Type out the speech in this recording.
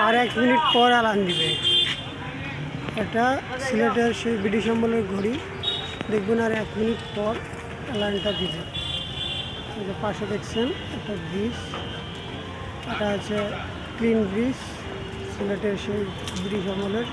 আর 1 minute পর alarm দিবে। এটা সিলেটের সেই ব্রিটিশ আমলের ঘড়ি, দেখবেন আর 1 মিনিট পর অ্যালার্মটা দিবে। এই যে পাশে দেখছেন একটা ব্রিজ, এটা আছে ক্লিন ব্রিজ, সিলেটের সেই ব্রিটিশ আমলের।